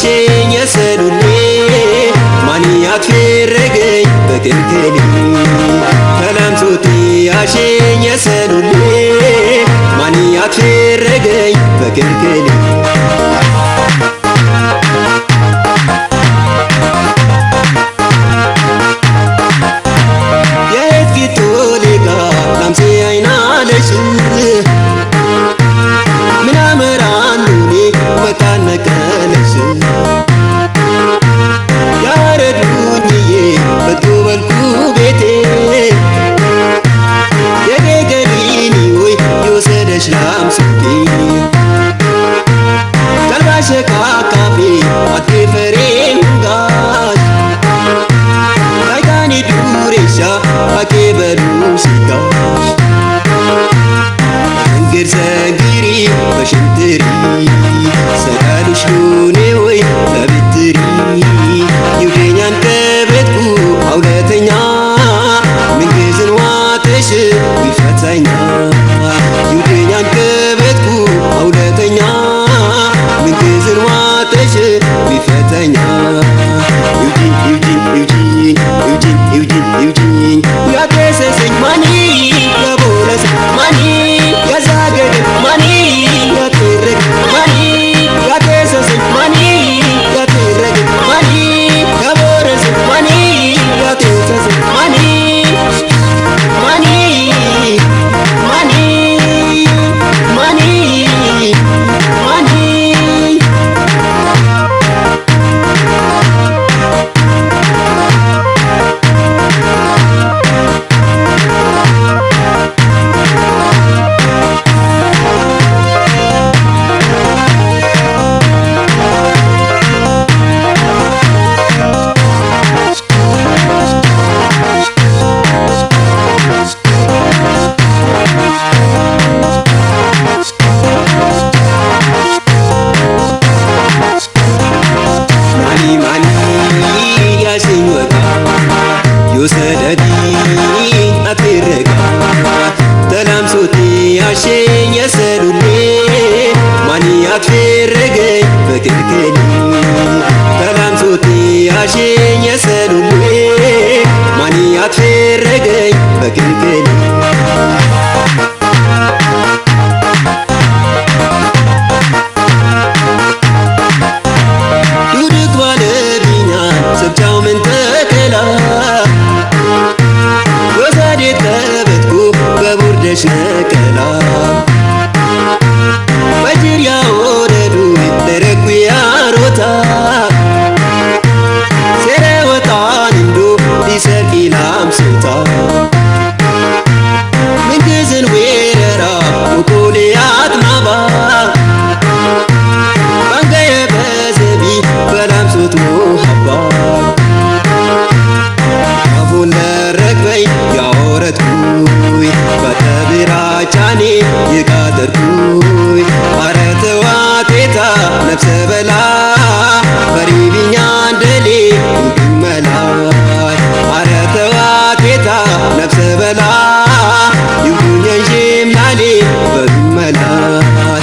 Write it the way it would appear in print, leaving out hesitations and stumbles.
ያሸኝ የሰሉሌ ማን ያትፈረገኝ በክልክሌ ተላምሶቴ ያሸኝ የሰሉሌ ማን ያትፈረገኝ በክልክሌ የእትጊቶ ሌጋ ላምሴ አይናለሽ ምናመራኑኔ መታነቀለሽ ያረዱኝዬ በቶ በልኩ ቤቴ የገገሊኒ ወይ የወሰደሽ ላምሱቴ ተልባሸ ካካፌ አትፈሬን ጋሽ ታይታኒ ዱሬሻ አኬበሉ ሲጋሽ እንግር ሰንግሪ በሽንትሪ ሰዳሉሽ ሉኔ ወይ ለብትሪ ይውደኛን ከቤትኩ አውለተኛ ምንግዝን ዋተሽ ይፈተኛ ይውደኛን ከቤትኩ አውለተኛ ምንግዝን ዋተሽ ይፈተኛ Eugene ያተሰሰኝ ማኒ ያቦለስ ማኒ ያዛገደ ማኒ ያተረግ ማኒ ያተሰሰኝ ማኒ ያተረግ ማኒ ያቦለስ ማኒ ያተሰሰኝ ማኒ ማኒ ማኒ ማኒ ማኒ ሰደዲ አትረጋ ተላምሶቴ ያሸኝ የሰሉሌ ማን ያትፈረገኝ በክልክሌ ተላምሶቴ ያሸኝ የሰሉሌ ማን ያትፈረገኝ በክልክሌ ዱድቅ ባለቢኛ ሰብቻው ምን ተከላ በቡርደሽ ነቀላ በጅር ያወረዱ ደረቁ ያሮታ ሴረ ወጣን እንዶ ሊሰርቂ ላምስታ ምንግዝን ወረራ ወቆሌ አጥናባ ባንገየ በዘቢ በላምሶት ሞሃባ አፉን ለረግበይ ያወረትኩይ በተብራቻኔ ይቃደርኩይ አረተዋቴታ ነፍሰ በላ በሪቢኛ እንደሌ ይመላይ አረተዋቴታ ነፍሰ በላ ይሁኘንሽም ላሌ በመላይ